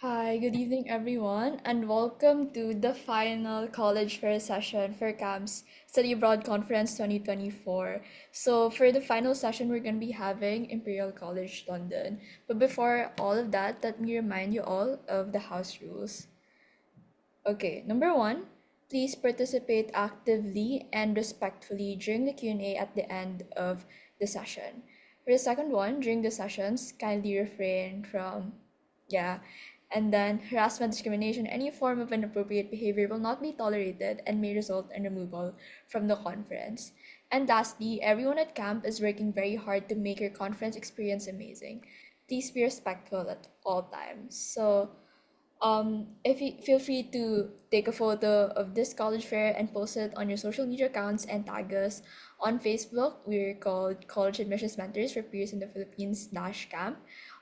Hi, good evening, everyone, and welcome to the final College Fair session for CAM's Study Abroad Conference 2024. So, for the final session, we're going to be having Imperial College London. But before all of that, let me remind you all of the house rules. Okay, number one, please participate actively and respectfully during the Q&A at the end of the session. For the second one, during the sessions, kindly refrain from, yeah, and then harassment, discrimination, any form of inappropriate behavior will not be tolerated and may result in removal from the conference. And lastly, everyone at camp is working very hard to make your conference experience amazing. Please be respectful at all times. So, if you feel free to take a photo of this college fair and post it on your social media accounts and tag us on Facebook. We're called College Admissions Mentors for Peers in the Philippines /camp.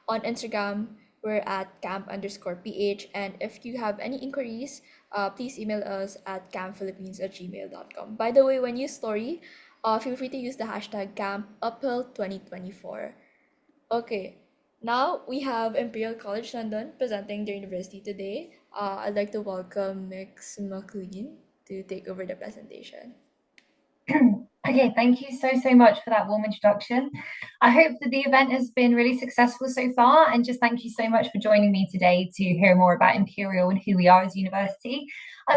On Instagram, we're at camp_ph. And if you have any inquiries, please email us at campphilippines@gmail.com. By the way, when you story, feel free to use the hashtag CampUphill2024. Okay, now we have Imperial College London presenting their university today. I'd like to welcome Mix McLean to take over the presentation. Okay, thank you so much for that warm introduction. I hope that the event has been really successful so far, and just thank you so much for joining me today to hear more about Imperial and who we are as a university.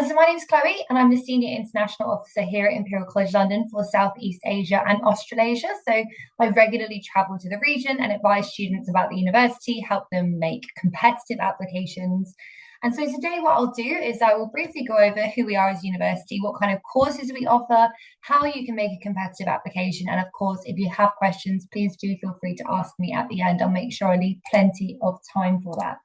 So my name is Chloe, and I'm the Senior International Officer here at Imperial College London for Southeast Asia and Australasia. So I regularly travel to the region and advise students about the university, help them make competitive applications. And so today what I'll do is I will briefly go over who we are as a university, what kind of courses we offer, how you can make a competitive application. And of course, if you have questions, please do feel free to ask me at the end. I'll make sure I leave plenty of time for that.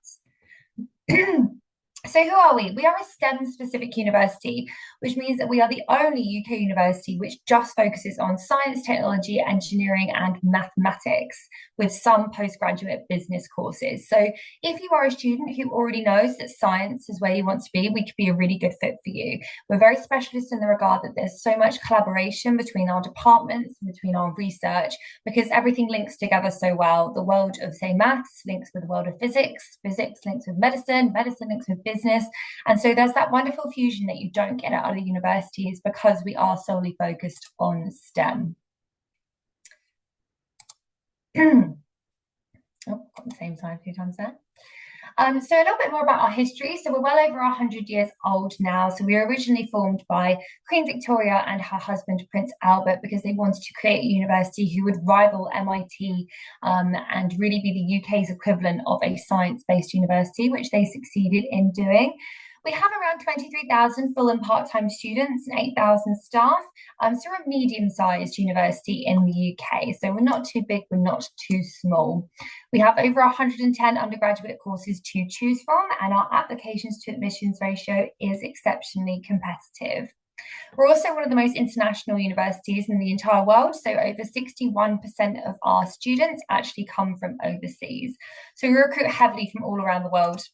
So who are we? We are a STEM specific university, which means that we are the only UK university which just focuses on science, technology, engineering, and mathematics, with some postgraduate business courses. So if you are a student who already knows that science is where you want to be, we could be a really good fit for you. We're very specialist in the regard that there's so much collaboration between our departments, between our research, because everything links together so well. The world of, say, maths links with the world of physics, physics links with medicine, medicine links with business. And so there's that wonderful fusion that you don't get at other universities because we are solely focused on STEM. Oh, got the same time a few times there. So a little bit more about our history. So we're well over 100 years old now. So we were originally formed by Queen Victoria and her husband, Prince Albert, because they wanted to create a university who would rival MIT and really be the UK's equivalent of a science-based university, which they succeeded in doing. We have around 23,000 full and part-time students and 8,000 staff. So we're a medium-sized university in the UK. So we're not too big, we're not too small. We have over 110 undergraduate courses to choose from, and our applications to admissions ratio is exceptionally competitive. We're also one of the most international universities in the entire world. So over 61% of our students actually come from overseas. So we recruit heavily from all around the world.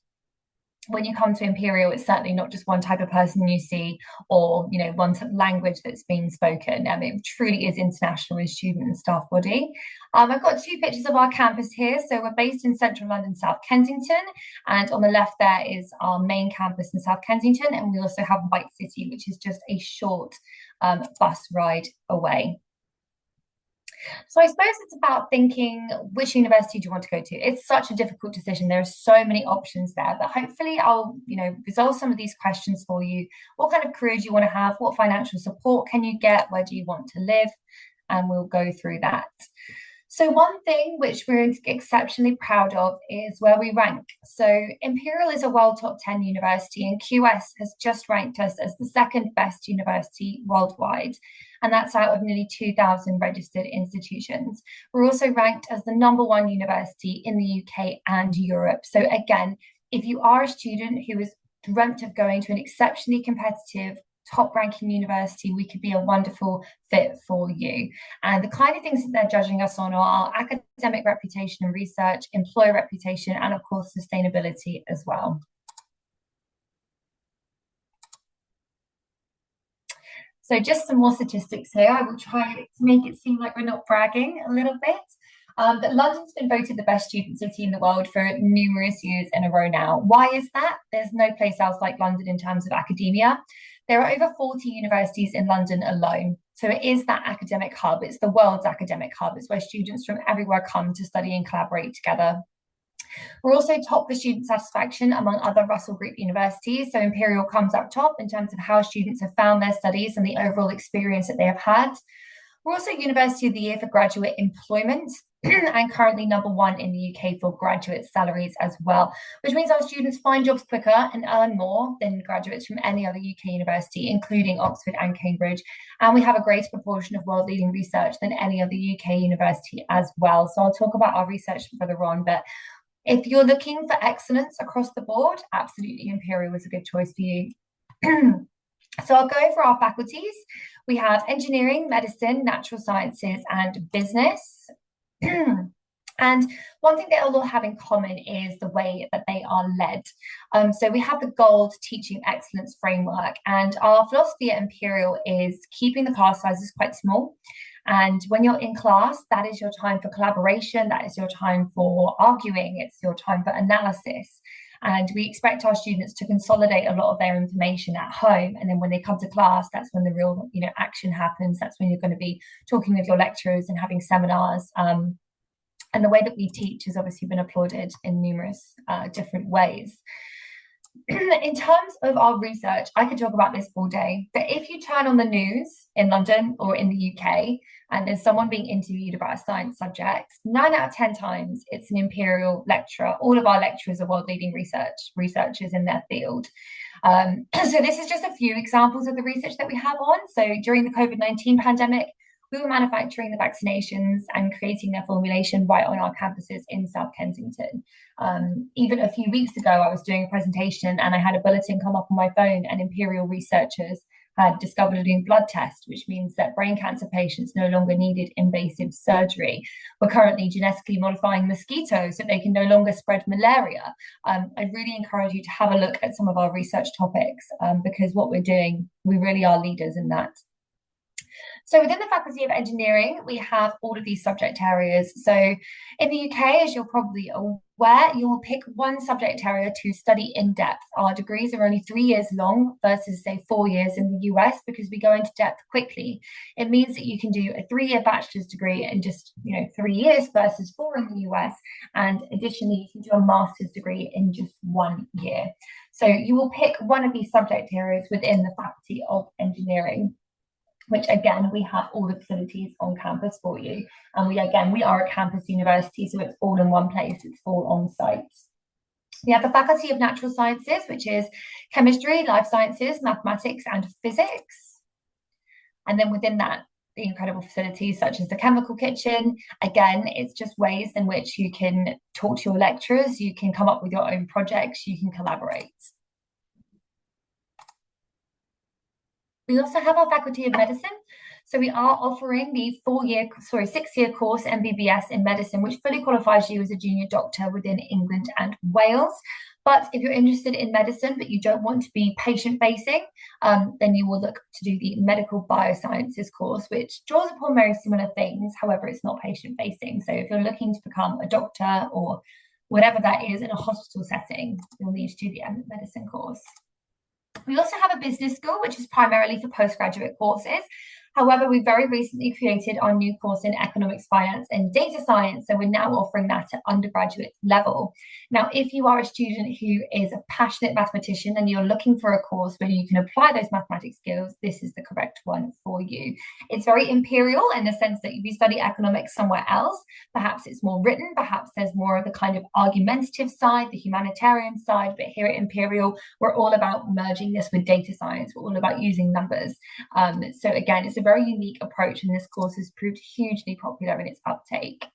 When you come to Imperial, it's certainly not just one type of person you see or, one language that's being spoken. It truly is international as student and staff body. I've got two pictures of our campus here. So we're based in central London, South Kensington. And on the left there is our main campus in South Kensington. And we also have White City, which is just a short bus ride away. So I suppose it's about thinking, which university do you want to go to? It's such a difficult decision. There are so many options there, but hopefully I'll, resolve some of these questions for you. What kind of career do you want to have? What financial support can you get? Where do you want to live? And we'll go through that. So one thing which we're exceptionally proud of is where we rank. So Imperial is a world top 10 university, and QS has just ranked us as the second best university worldwide. And that's out of nearly 2,000 registered institutions. We're also ranked as the number one university in the UK and Europe. So again, if you are a student who has dreamt of going to an exceptionally competitive top ranking university, we could be a wonderful fit for you. And the kind of things that they're judging us on are academic reputation and research, employer reputation, and of course, sustainability as well. So just some more statistics here. I will try to make it seem like we're not bragging a little bit. That London's been voted the best student city in the world for numerous years in a row now. Why is that? There's no place else like London in terms of academia. There are over 40 universities in London alone. So it is that academic hub. It's the world's academic hub. It's where students from everywhere come to study and collaborate together. We're also top for student satisfaction among other Russell Group universities. So Imperial comes up top in terms of how students have found their studies and the overall experience that they have had. We're also University of the Year for graduate employment and currently #1 in the UK for graduate salaries as well, which means our students find jobs quicker and earn more than graduates from any other UK university, including Oxford and Cambridge. And we have a greater proportion of world-leading research than any other UK university as well. So I'll talk about our research further on, but if you're looking for excellence across the board, absolutely Imperial is a good choice for you. So I'll go over our faculties. We have engineering, medicine, natural sciences, and business. And one thing they all have in common is the way that they are led. So we have the GOLD Teaching Excellence Framework, and our philosophy at Imperial is keeping the class sizes quite small. And when you're in class, that is your time for collaboration, that is your time for arguing, it's your time for analysis. And we expect our students to consolidate a lot of their information at home. And then when they come to class, that's when the real, action happens. That's when you're going to be talking with your lecturers and having seminars. And the way that we teach has obviously been applauded in numerous different ways. In terms of our research, I could talk about this all day, but if you turn on the news in London or in the UK and there's someone being interviewed about a science subject, 9 out of 10 times it's an Imperial lecturer. All of our lecturers are world-leading researchers in their field. So this is just a few examples of the research that we have on. So during the COVID-19 pandemic, we were manufacturing the vaccinations and creating their formulation right on our campuses in South Kensington. Even a few weeks ago, I was doing a presentation and I had a bulletin come up on my phone, and Imperial researchers had discovered a new blood test, which means that brain cancer patients no longer needed invasive surgery. We're currently genetically modifying mosquitoes so they can no longer spread malaria. I really encourage you to have a look at some of our research topics because what we're doing, we really are leaders in that. So within the Faculty of Engineering, we have all of these subject areas. So in the UK, as you're probably aware, you'll pick one subject area to study in depth. Our degrees are only 3 years long versus say 4 years in the US because we go into depth quickly. It means that you can do a 3-year bachelor's degree in just 3 years versus 4 in the US. And additionally, you can do a master's degree in just 1 year. So you will pick one of these subject areas within the Faculty of Engineering, which again, we have all the facilities on campus for you. And we are a campus university, so it's all in one place, it's all on site. We have the Faculty of Natural Sciences, which is chemistry, life sciences, mathematics, and physics. And then within that, the incredible facilities such as the chemical kitchen. Again, it's just ways in which you can talk to your lecturers, you can come up with your own projects, you can collaborate. We also have our Faculty of Medicine. So we are offering the 6-year course MBBS in medicine, which fully qualifies you as a junior doctor within England and Wales. But if you're interested in medicine, but you don't want to be patient-facing, then you will look to do the Medical Biosciences course, which draws upon very similar things. However, it's not patient-facing. So if you're looking to become a doctor or whatever that is in a hospital setting, you'll need to do the medicine course. We also have a business school, which is primarily for postgraduate courses. However, we very recently created our new course in economics, finance, and data science. So we're now offering that at undergraduate level. Now, if you are a student who is a passionate mathematician and you're looking for a course where you can apply those mathematics skills, this is the correct one for you. It's very Imperial in the sense that if you study economics somewhere else, perhaps it's more written, perhaps there's more of the kind of argumentative side, the humanitarian side, but here at Imperial, we're all about merging this with data science. We're all about using numbers. So again, it's a very unique approach, and this course has proved hugely popular in its uptake.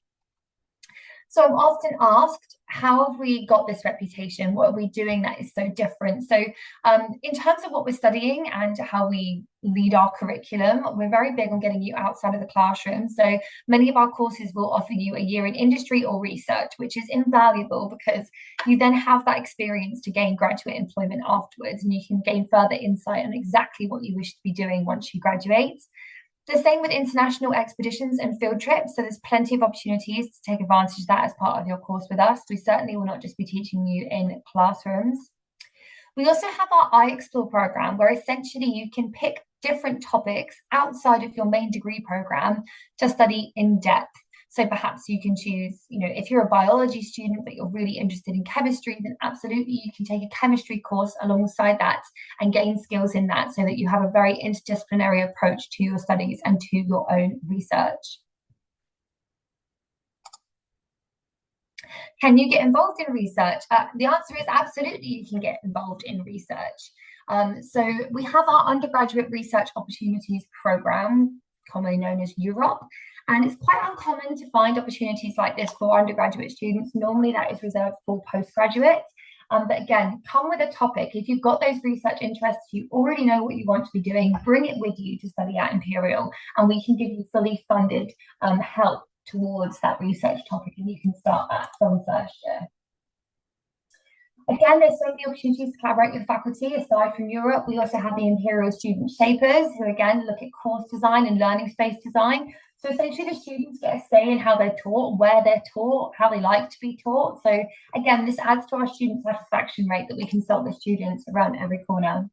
So I'm often asked, how have we got this reputation? What are we doing that is so different? So in terms of what we're studying and how we lead our curriculum, we're very big on getting you outside of the classroom. So many of our courses will offer you a year in industry or research, which is invaluable because you then have that experience to gain graduate employment afterwards, and you can gain further insight on exactly what you wish to be doing once you graduate. The same with international expeditions and field trips. So there's plenty of opportunities to take advantage of that as part of your course with us. We certainly will not just be teaching you in classrooms. We also have our I Explore program, where essentially you can pick different topics outside of your main degree program to study in depth. So perhaps you can choose, if you're a biology student, but you're really interested in chemistry, then absolutely you can take a chemistry course alongside that and gain skills in that so that you have a very interdisciplinary approach to your studies and to your own research. Can you get involved in research? The answer is absolutely you can get involved in research. So we have our undergraduate research opportunities program, commonly known as UROP, and it's quite uncommon to find opportunities like this for undergraduate students. Normally that is reserved for postgraduates. But again, come with a topic. If you've got those research interests, you already know what you want to be doing, bring it with you to study at Imperial, and we can give you fully funded help towards that research topic, and you can start that from first year. Again, there's so many opportunities to collaborate with faculty. Aside from Europe, we also have the Imperial Student Shapers, who again look at course design and learning space design. So essentially the students get a say in how they're taught, where they're taught, how they like to be taught. So again, this adds to our student satisfaction rate that we consult the students around every corner.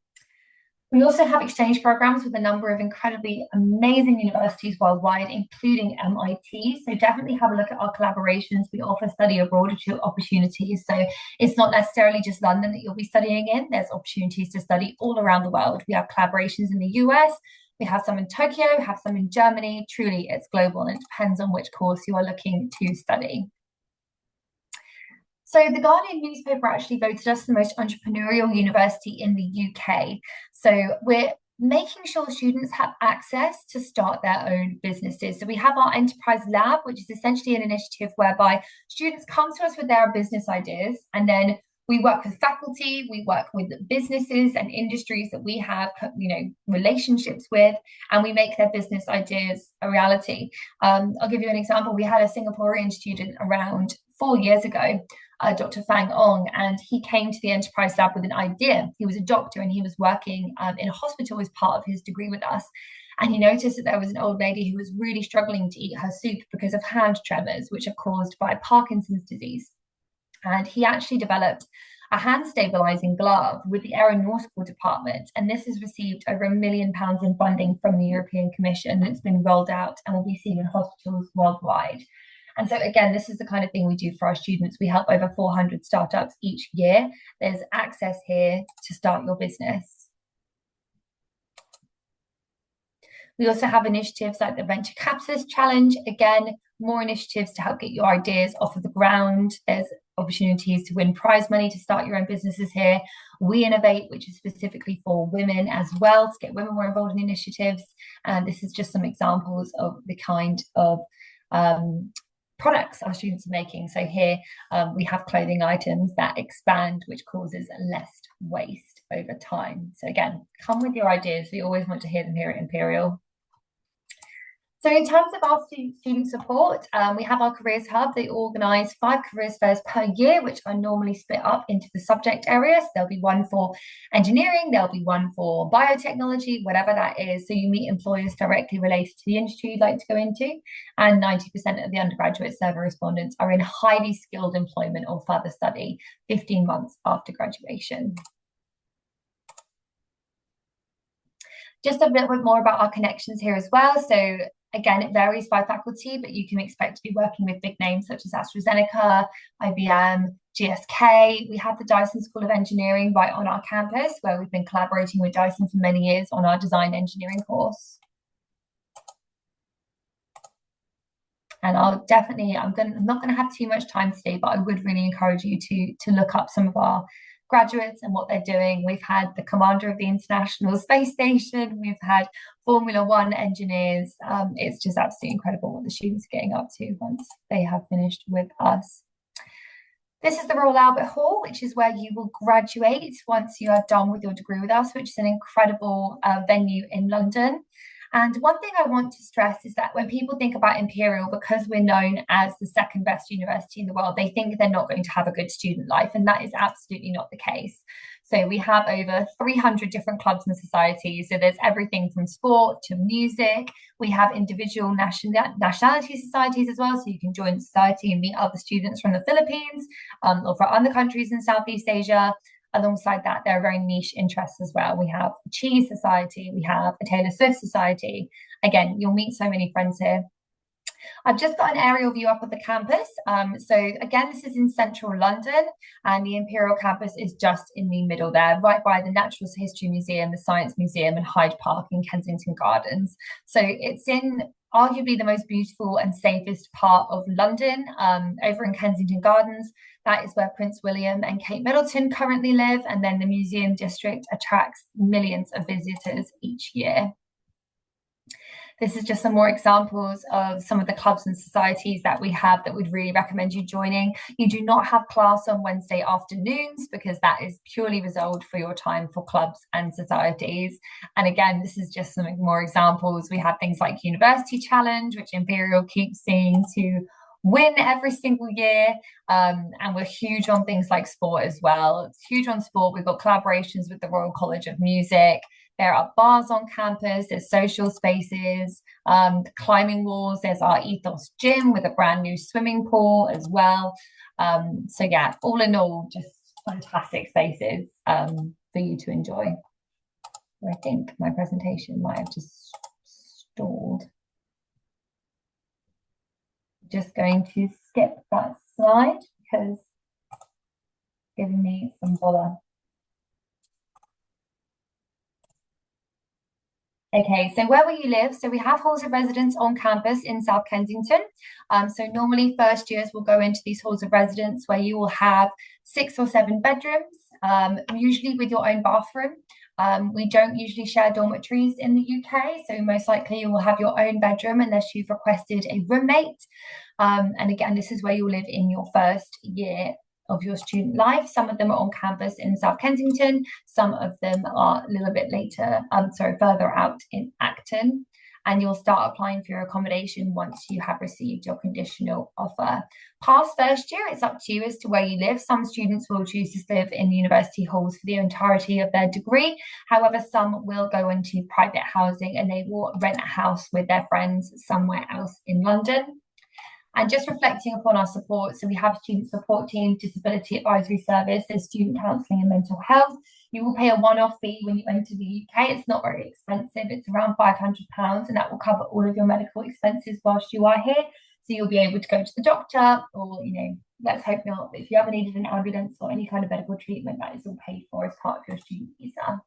We also have exchange programs with a number of incredibly amazing universities worldwide, including MIT. So definitely have a look at our collaborations. We offer study abroad opportunities. So it's not necessarily just London that you'll be studying in. There's opportunities to study all around the world. We have collaborations in the US. We have some in Tokyo, have some in Germany. Truly, it's global, and it depends on which course you are looking to study. So the Guardian newspaper actually voted us the most entrepreneurial university in the UK. So we're making sure students have access to start their own businesses. So we have our Enterprise Lab, which is essentially an initiative whereby students come to us with their business ideas, and then we work with faculty, we work with businesses and industries that we have, relationships with, and we make their business ideas a reality. I'll give you an example. We had a Singaporean student around 4 years ago, Dr. Fang Ong, and he came to the Enterprise Lab with an idea. He was a doctor and he was working in a hospital as part of his degree with us. And he noticed that there was an old lady who was really struggling to eat her soup because of hand tremors, which are caused by Parkinson's disease. And he actually developed a hand stabilizing glove with the aeronautical department. And this has received over £1 million in funding from the European Commission. It's been rolled out and will be seen in hospitals worldwide. And so again, this is the kind of thing we do for our students. We help over 400 startups each year. There's access here to start your business. We also have initiatives like the Venture Capitalist Challenge. Again, more initiatives to help get your ideas off of the ground. There's opportunities to win prize money to start your own businesses here. We Innovate, which is specifically for women as well, to get women more involved in initiatives. And this is just some examples of the kind of products our students are making. So here we have clothing items that expand, which causes less waste over time. So again, come with your ideas. We always want to hear them here at Imperial. So in terms of our student support, we have our Careers Hub. They organise 5 careers fairs per year, which are normally split up into the subject areas. There'll be one for engineering, there'll be one for biotechnology, whatever that is. So you meet employers directly related to the industry you'd like to go into. And 90% of the undergraduate survey respondents are in highly skilled employment or further study 15 months after graduation. Just a little bit more about our connections here as well. So again, it varies by faculty, but you can expect to be working with big names such as AstraZeneca, IBM, GSK. We have the Dyson School of Engineering right on our campus, where we've been collaborating with Dyson for many years on our design engineering course. And I'm not going to have too much time today, but I would really encourage you to look up some of our graduates and what they're doing. We've had the commander of the International Space Station. We've had Formula One engineers. It's just absolutely incredible what the students are getting up to once they have finished with us. This is the Royal Albert Hall, which is where you will graduate once you are done with your degree with us, which is an incredible venue in London. And one thing I want to stress is that when people think about Imperial, because we're known as the second best university in the world, they think they're not going to have a good student life. And that is absolutely not the case. So we have over 300 different clubs and societies. So there's everything from sport to music. We have individual nationality societies as well. So you can join the society and meet other students from the Philippines or from other countries in Southeast Asia. Alongside that, there are very niche interests as well. We have a cheese society, we have a Taylor Swift society. Again, you'll meet so many friends here. I've just got an aerial view up of the campus. So again, this is in central London, and the Imperial campus is just in the middle there, right by the Natural History Museum, the Science Museum, and Hyde Park in Kensington Gardens. So it's in arguably the most beautiful and safest part of London, over in Kensington Gardens. That is where Prince William and Kate Middleton currently live, and then the museum district attracts millions of visitors each year. This is just some more examples of some of the clubs and societies that we have that we'd really recommend you joining. You do not have class on Wednesday afternoons because that is purely reserved for your time for clubs and societies. And again, this is just some more examples. We have things like University Challenge, which Imperial keeps seeing to win every single year. And we're huge on things like sport as well. It's huge on sport. We've got collaborations with the Royal College of Music. There are bars on campus, there's social spaces, climbing walls, there's our Ethos gym with a brand new swimming pool as well. So yeah, all in all, just fantastic spaces for you to enjoy. I think my presentation might have just stalled. Just going to skip that slide because it's giving me some bother. Okay, so where will you live? So we have halls of residence on campus in South Kensington. So normally first years will go into these halls of residence where you will have 6 or 7 bedrooms, usually with your own bathroom. We don't usually share dormitories in the UK, so most likely you will have your own bedroom unless you've requested a roommate. And again, this is where you'll live in your first year of your student life. Some of them are on campus in South Kensington. Some of them are a little bit later, further out in Acton. And you'll start applying for your accommodation once you have received your conditional offer. Past first year, it's up to you as to where you live. Some students will choose to live in the university halls for the entirety of their degree. However, some will go into private housing and they will rent a house with their friends somewhere else in London. And just reflecting upon our support, so we have student support team, disability advisory service, there's student counselling and mental health. You will pay a one-off fee when you enter the UK. It's not very expensive. It's around £500, and that will cover all of your medical expenses whilst you are here. So you'll be able to go to the doctor, or, let's hope not, but if you ever needed an ambulance or any kind of medical treatment, that is all paid for as part of your student visa.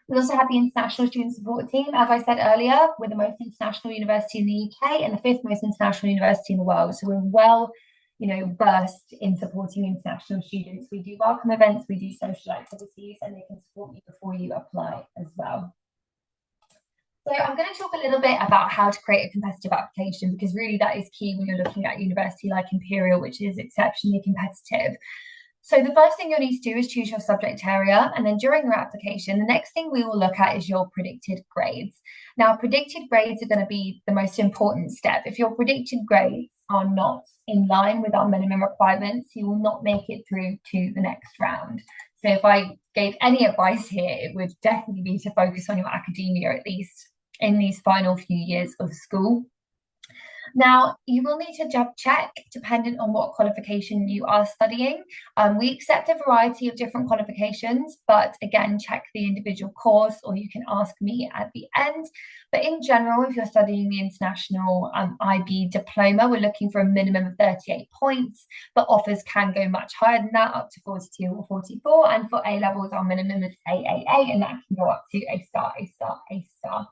We also have the International Student Support Team. As I said earlier, we're the most international university in the UK and the 5th most international university in the world. So we're well, versed in supporting international students. We do welcome events, we do social activities, and they can support you before you apply as well. So I'm going to talk a little bit about how to create a competitive application, because really that is key when you're looking at a university like Imperial, which is exceptionally competitive. So the first thing you'll need to do is choose your subject area, and then during your application, the next thing we will look at is your predicted grades. Now, predicted grades are going to be the most important step. If your predicted grades are not in line with our minimum requirements, you will not make it through to the next round. So if I gave any advice here, it would definitely be to focus on your academia, at least in these final few years of school. Now, you will need to job check dependent on what qualification you are studying. We accept a variety of different qualifications, but again, check the individual course, or you can ask me at the end. But in general, if you're studying the International IB diploma, we're looking for a minimum of 38 points, but offers can go much higher than that, up to 42 or 44. And for A levels, our minimum is AAA, and that can go up to A star, A star, A star.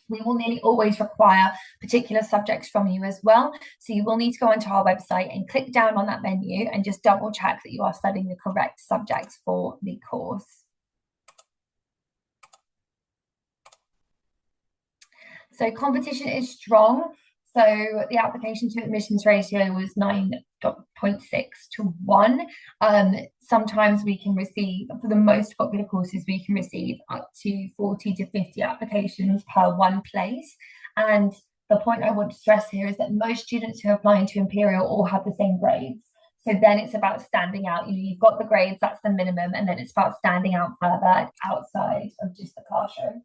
We will nearly always require particular subjects from you as well. So you will need to go onto our website and click down on that menu and just double check that you are studying the correct subjects for the course. So competition is strong. So the application to admissions ratio was 9.6 to 1. Sometimes we can receive, for the most popular courses, we can receive up to 40 to 50 applications per one place. And the point I want to stress here is that most students who are applying to Imperial all have the same grades. So then it's about standing out. You've got the grades, that's the minimum, and then it's about standing out further outside of just the classroom.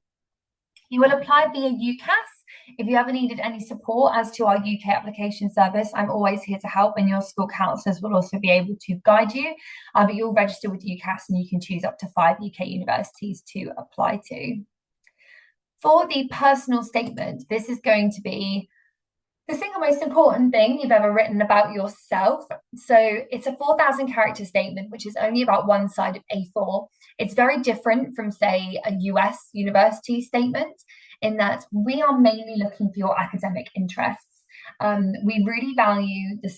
You will apply via UCAS. If you ever needed any support as to our UK application service, I'm always here to help, and your school counsellors will also be able to guide you. But you'll register with UCAS and you can choose up to 5 UK universities to apply to. For the personal statement, this is going to be the single most important thing you've ever written about yourself. So it's a 4,000 character statement, which is only about one side of A4. It's very different from, say, a US university statement in that we are mainly looking for your academic interests. We really value the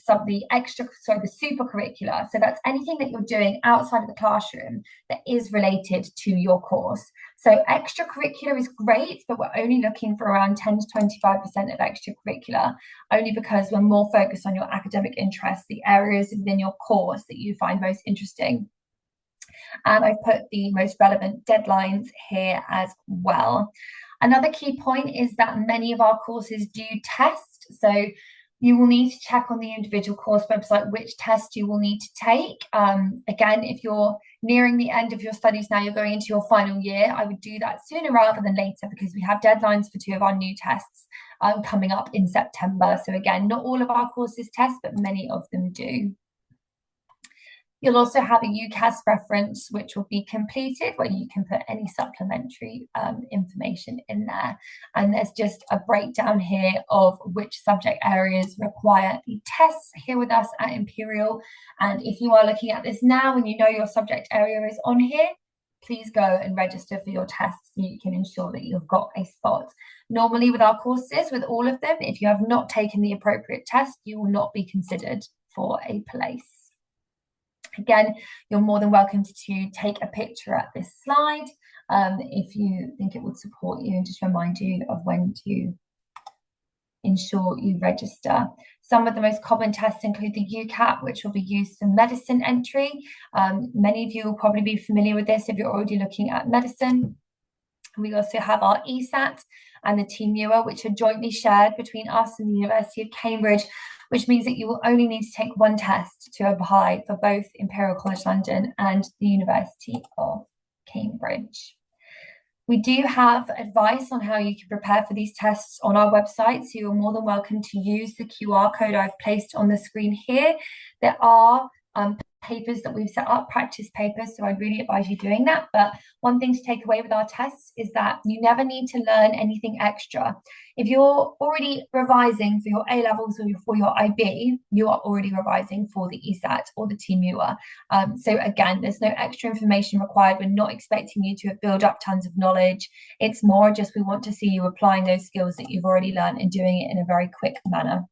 supercurricular. So that's anything that you're doing outside of the classroom that is related to your course. So extracurricular is great, but we're only looking for around 10 to 25% of extracurricular, only because we're more focused on your academic interests, the areas within your course that you find most interesting. And I've put the most relevant deadlines here as well. Another key point is that many of our courses do test. So you will need to check on the individual course website which test you will need to take. Again, if you're nearing the end of your studies now, you're going into your final year, I would do that sooner rather than later, because we have deadlines for 2 of our new tests coming up in September. So again, not all of our courses test, but many of them do. You'll also have a UCAS reference, which will be completed, where you can put any supplementary information in there. And there's just a breakdown here of which subject areas require the tests here with us at Imperial. And if you are looking at this now and you know your subject area is on here, please go and register for your tests so you can ensure that you've got a spot. Normally with our courses, with all of them, if you have not taken the appropriate test, you will not be considered for a place. Again, you're more than welcome to take a picture at this slide if you think it would support you, and just remind you of when to ensure you register. Some of the most common tests include the UCAT, which will be used for medicine entry. Many of you will probably be familiar with this if you're already looking at medicine. We also have our ESAT and the TMUA, which are jointly shared between us and the University of Cambridge, which means that you will only need to take one test to apply for both Imperial College London and the University of Cambridge. We do have advice on how you can prepare for these tests on our website, so you're more than welcome to use the QR code I've placed on the screen here. There are papers that we've set up, practice papers, so I really advise you doing that. But one thing to take away with our tests is that you never need to learn anything extra. If you're already revising for your A-levels or for your IB, you are already revising for the ESAT or the TMUA. So again, there's no extra information required. We're not expecting you to build up tons of knowledge. It's more just we want to see you applying those skills that you've already learned and doing it in a very quick manner.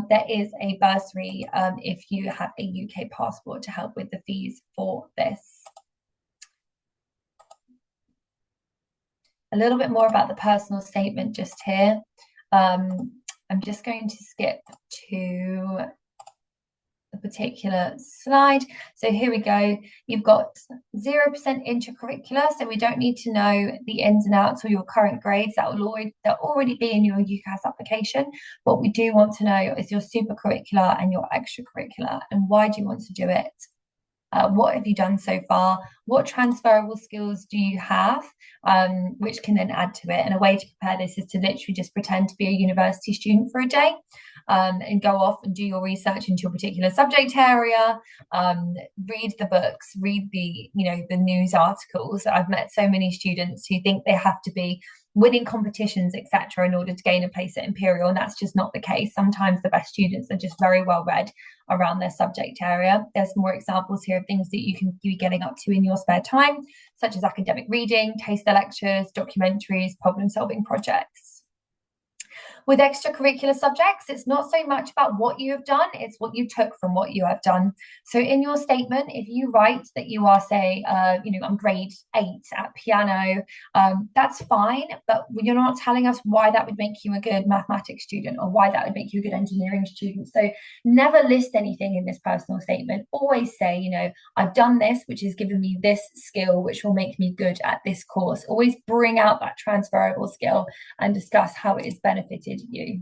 There is a bursary if you have a UK passport to help with the fees for this. A little bit more about the personal statement just here. I'm just going to skip to a particular slide. So here we go. You've got 0% intracurricular, so we don't need to know the ins and outs or your current grades. They'll already be in your UCAS application. What we do want to know is your supercurricular and your extracurricular, and why do you want to do it? What have you done so far? What transferable skills do you have, which can then add to it? And a way to prepare this is to literally just pretend to be a university student for a day and go off and do your research into your particular subject area, read the books, read the news articles. I've met so many students who think they have to be winning competitions, etc., in order to gain a place at Imperial, and that's just not the case. Sometimes the best students are just very well read around their subject area. There's more examples here of things that you can be getting up to in your spare time, such as academic reading, taster lectures, documentaries, problem-solving projects. With extracurricular subjects, it's not so much about what you have done, it's what you took from what you have done. So in your statement, if you write that you are, say, I'm grade 8 at piano, that's fine, but you're not telling us why that would make you a good mathematics student or why that would make you a good engineering student. So never list anything in this personal statement. Always say, I've done this, which has given me this skill, which will make me good at this course. Always bring out that transferable skill and discuss how it has benefited you.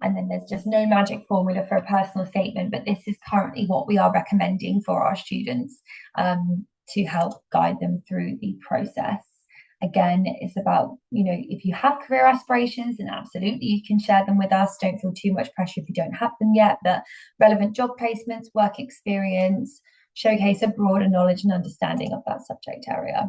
And then there's just no magic formula for a personal statement, but this is currently what we are recommending for our students to help guide them through the process. Again, it's about, if you have career aspirations, then absolutely you can share them with us. Don't feel too much pressure if you don't have them yet, but relevant job placements, work experience, showcase a broader knowledge and understanding of that subject area.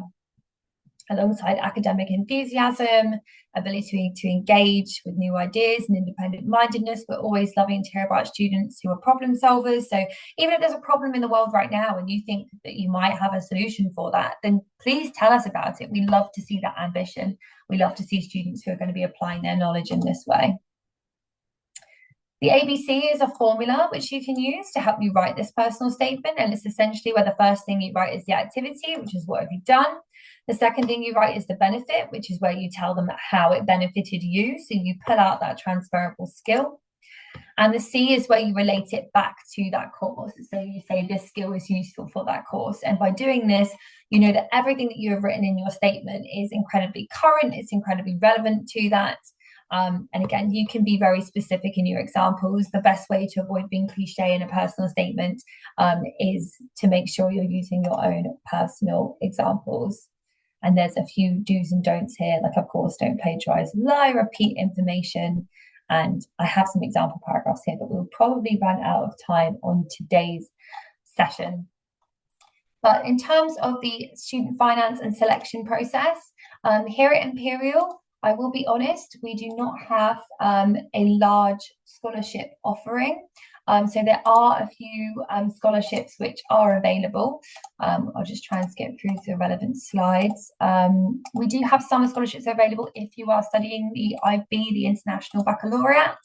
Alongside academic enthusiasm, ability to engage with new ideas and independent mindedness, we're always loving to hear about students who are problem solvers. So even if there's a problem in the world right now and you think that you might have a solution for that, then please tell us about it. We love to see that ambition. We love to see students who are going to be applying their knowledge in this way. The ABC is a formula which you can use to help you write this personal statement. And it's essentially where the first thing you write is the activity, which is what have you done. The second thing you write is the benefit, which is where you tell them how it benefited you. So you pull out that transferable skill. And the C is where you relate it back to that course. So you say this skill is useful for that course. And by doing this, you know that everything that you have written in your statement is incredibly current, it's incredibly relevant to that. And again, you can be very specific in your examples. The best way to avoid being cliche in a personal statement is to make sure you're using your own personal examples. And there's a few do's and don'ts here, like, of course, don't plagiarize, lie, repeat information. And I have some example paragraphs here, but we'll probably run out of time on today's session. But in terms of the student finance and selection process, here at Imperial, I will be honest, we do not have a large scholarship offering. So there are a few scholarships which are available. I'll just try and skip through the relevant slides. We do have summer scholarships available if you are studying the IB, the International Baccalaureate.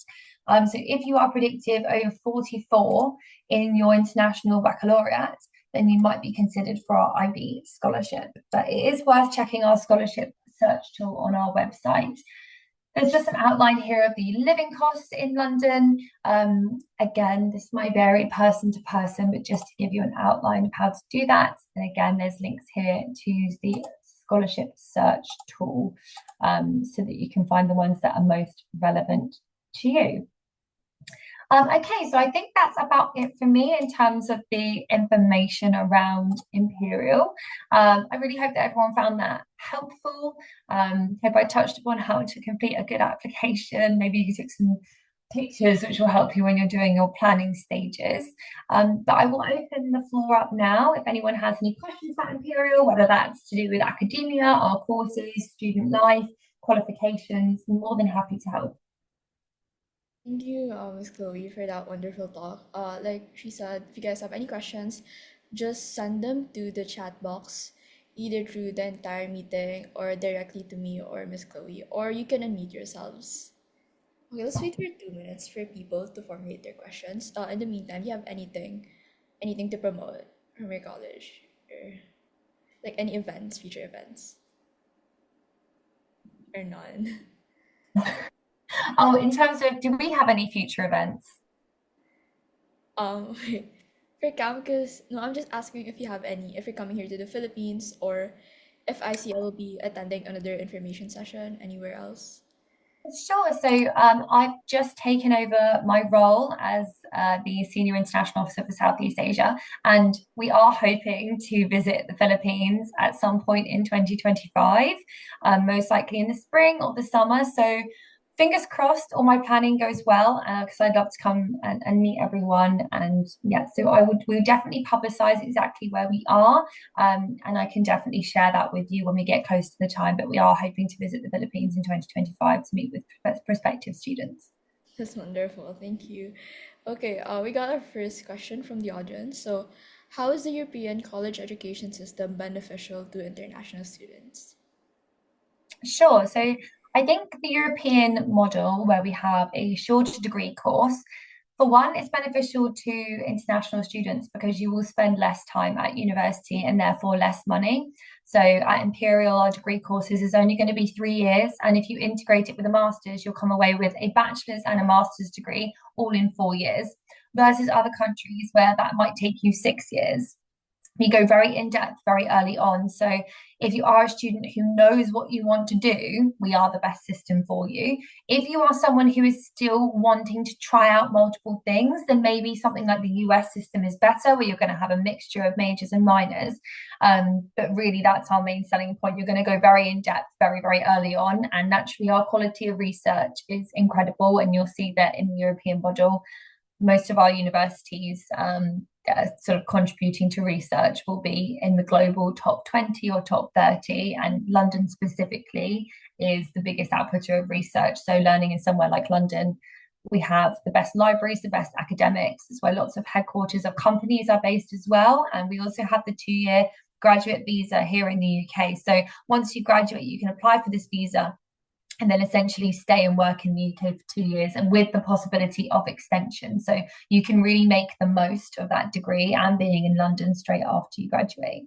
So if you are predictive over 44 in your International Baccalaureate, then you might be considered for our IB scholarship. But it is worth checking our scholarship search tool on our website. There's just an outline here of the living costs in London. Again, this might vary person to person, but just to give you an outline of how to do that. And again, there's links here to use the scholarship search tool so that you can find the ones that are most relevant to you. Okay, so I think that's about it for me in terms of the information around Imperial. I really hope that everyone found that helpful. Hope I touched upon how to complete a good application. Maybe you took some pictures which will help you when you're doing your planning stages. But I will open the floor up now if anyone has any questions about Imperial, whether that's to do with academia, our courses, student life, qualifications. I'm more than happy to help. Thank you, Ms. Chloe, for that wonderful talk. Like she said, if you guys have any questions, just send them to the chat box, either through the entire meeting or directly to me or Miss Chloe, or you can unmute yourselves. Okay, let's wait for 2 minutes for people to formulate their questions. In the meantime, do you have anything to promote from your college, or like any events, future events, or none? Oh, in terms of, do we have any future events? Wait, for campus, no, I'm just asking if you have any, if you're coming here to the Philippines, or if ICL will be attending another information session anywhere else. Sure. So I've just taken over my role as the Senior International Officer for Southeast Asia, and we are hoping to visit the Philippines at some point in 2025, most likely in the spring or the summer. So fingers crossed, all my planning goes well because I'd love to come and meet everyone. And yeah, so we'll definitely publicize exactly where we are. And I can definitely share that with you when we get close to the time. But we are hoping to visit the Philippines in 2025 to meet with prospective students. That's wonderful. Thank you. Okay, we got our first question from the audience. So, how is the European college education system beneficial to international students? Sure. So I think the European model, where we have a shorter degree course, for one, it's beneficial to international students because you will spend less time at university and therefore less money. So at Imperial, our degree courses is only going to be 3 years. And if you integrate it with a master's, you'll come away with a bachelor's and a master's degree all in 4 years, versus other countries where that might take you 6 years. We go very in depth very early on. So if you are a student who knows what you want to do, we are the best system for you. If you are someone who is still wanting to try out multiple things, then maybe something like the US system is better, where you're going to have a mixture of majors and minors. But really, that's our main selling point. You're going to go very in depth very, very early on. And naturally, our quality of research is incredible. And you'll see that in the European model, most of our universities sort of contributing to research will be in the global top 20 or top 30, and London specifically is the biggest outputter of research. So learning in somewhere like London, we have the best libraries, the best academics. It's where lots of headquarters of companies are based as well. And we also have the 2-year graduate visa here in the UK. So once you graduate, you can apply for this visa and then essentially stay and work in the UK for 2 years, and with the possibility of extension. So you can really make the most of that degree and being in London straight after you graduate.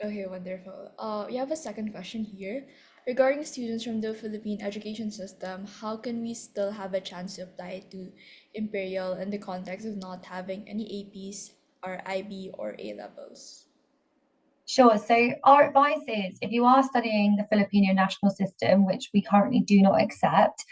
Okay, wonderful. We have a second question here. Regarding students from the Philippine education system, how can we still have a chance to apply to Imperial in the context of not having any APs or IB or A levels? Sure. So our advice is if you are studying the Filipino national system, which we currently do not accept,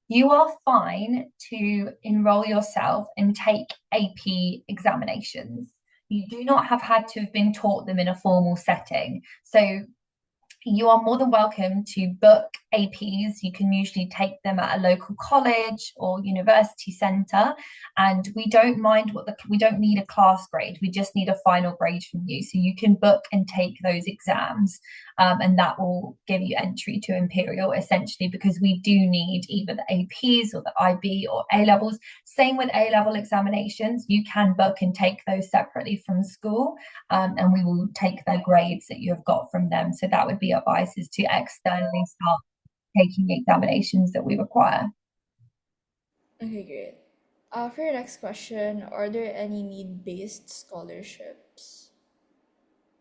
you are fine to enroll yourself and take AP examinations. You do not have had to have been taught them in a formal setting. So you are more than welcome to book APs. You can usually take them at a local college or university centre, and we don't mind we don't need a class grade. We just need a final grade from you, so you can book and take those exams, and that will give you entry to Imperial essentially, because we do need either the APs or the IB or A levels. Same with A level examinations. You can book and take those separately from school, and we will take the grades that you have got from them. So that would be advice, is to externally start taking the examinations that we require. Okay, great. For your next question, are there any need-based scholarships?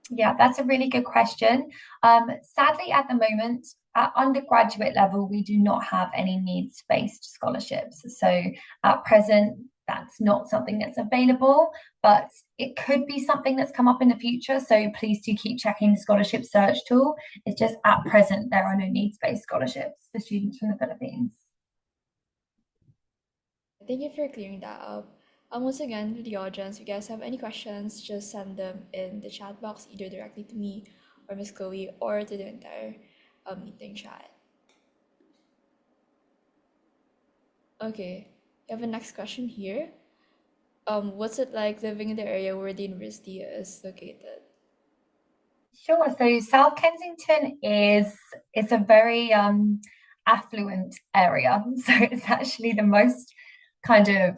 Yeah, that's a really good question. Sadly, at the moment, at undergraduate level, we do not have any needs-based scholarships. So at present, that's not something that's available, but it could be something that's come up in the future. So please do keep checking the scholarship search tool. It's just at present, there are no needs-based scholarships for students from the Philippines. Thank you for clearing that up. Once again, to the audience, if you guys have any questions, just send them in the chat box, either directly to me or Miss Chloe, or to the entire meeting chat. Okay, we have a next question here. What's it like living in the area where the university is located? Sure. So South Kensington is it's a very affluent area. So it's actually the most kind of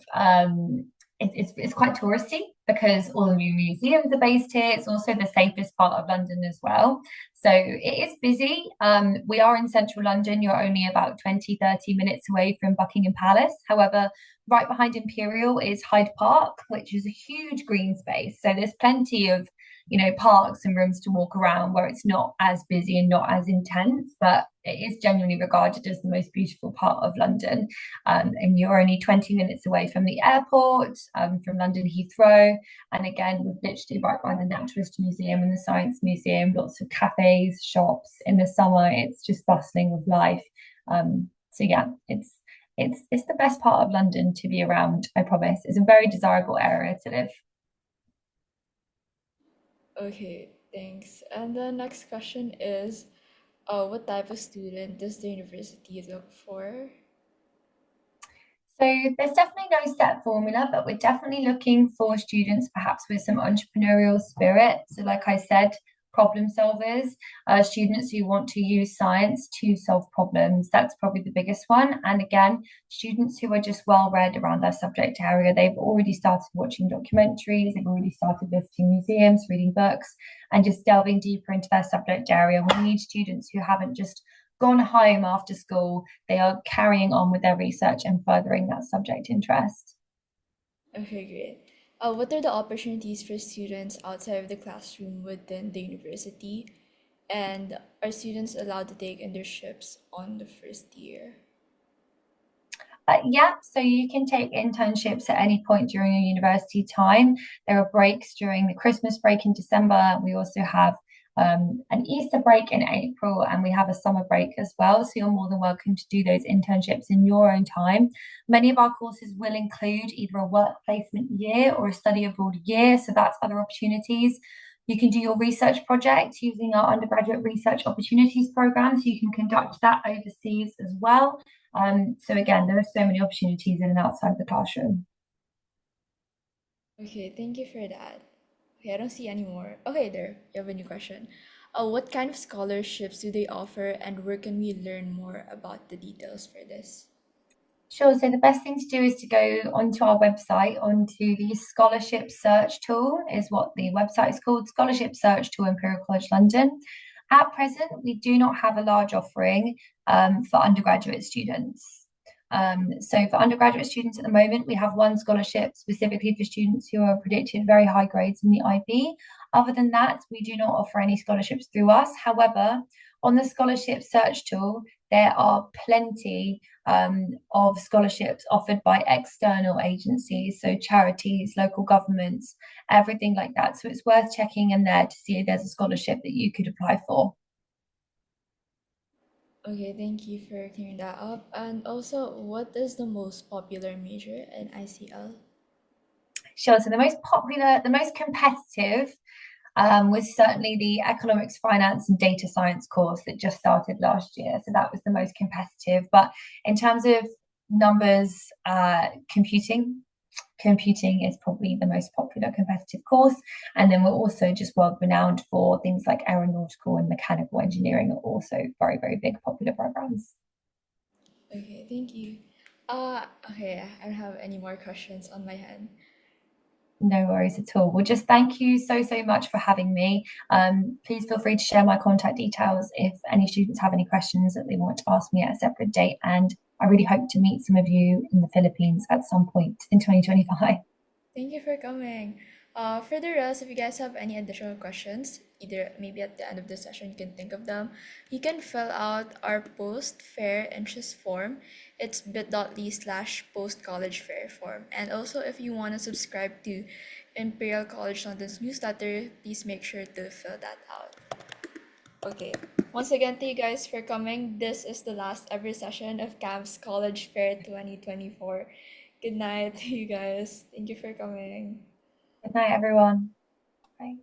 it's quite touristy because all the new museums are based here. It's also the safest part of London as well. So it is busy. We are in central London. You're only about 20-30 minutes away from Buckingham Palace. However, right behind Imperial is Hyde Park, which is a huge green space. So there's plenty of parks and rooms to walk around where it's not as busy and not as intense, but it is genuinely regarded as the most beautiful part of London. And you're only 20 minutes away from the airport, from London Heathrow. And again, we're literally right by the Naturalist Museum and the Science Museum, lots of cafes, shops. In the summer, it's just bustling with life. So yeah, it's the best part of London to be around, I promise. It's a very desirable area to live. Okay, thanks. And the next question is, what type of student does the university look for? So there's definitely no set formula, but we're definitely looking for students perhaps with some entrepreneurial spirit. So, like I said, problem solvers, students who want to use science to solve problems. That's probably the biggest one. And again, students who are just well read around their subject area. They've already started watching documentaries, they've already started visiting museums, reading books, and just delving deeper into their subject area. We need students who haven't just gone home after school, they are carrying on with their research and furthering that subject interest. Okay, great. What are the opportunities for students outside of the classroom within the university? And are students allowed to take internships on the first year? Yeah, so you can take internships at any point during your university time. There are breaks during the Christmas break in December. We also have an Easter break in April, and we have a summer break as well. So you're more than welcome to do those internships in your own time. Many of our courses will include either a work placement year or a study abroad year. So that's other opportunities. You can do your research project using our undergraduate research opportunities program. So you can conduct that overseas as well. So again, there are so many opportunities in and outside the classroom. Okay, thank you for that. Okay, I don't see any more. Okay, there, you have a new question. What kind of scholarships do they offer, and where can we learn more about the details for this? Sure. So the best thing to do is to go onto our website, onto the scholarship search tool, is what the website is called, scholarship search tool, Imperial College London. At present, we do not have a large offering for undergraduate students. So for undergraduate students at the moment, we have one scholarship specifically for students who are predicted very high grades in the IB. Other than that, we do not offer any scholarships through us. However, on the scholarship search tool, there are plenty of scholarships offered by external agencies, so charities, local governments, everything like that. So it's worth checking in there to see if there's a scholarship that you could apply for. Okay, thank you for clearing that up. And also, what is the most popular major in ICL? Sure. So the most popular, the most competitive was certainly the economics, finance, and data science course that just started last year. So that was the most competitive. But in terms of numbers, computing is probably the most popular competitive course. And then we're also just world renowned for things like aeronautical and mechanical engineering are also very, very big popular programs. Okay, thank you. Okay, I don't have any more questions on my hand. No worries at all. Well, just thank you so, so much for having me. Please feel free to share my contact details if any students have any questions that they want to ask me at a separate date. And I really hope to meet some of you in the Philippines at some point in 2025. Thank you for coming. For the rest, if you guys have any additional questions, either maybe at the end of the session you can think of them, you can fill out our post fair interest form. It's bit.ly/post college fair form. And also, if you want to subscribe to Imperial College London's newsletter, please make sure to fill that out. Okay. Once again, thank you guys for coming. This is the last ever session of Camp's College Fair 2024. Good night, you guys. Thank you for coming. Good night, everyone. Bye.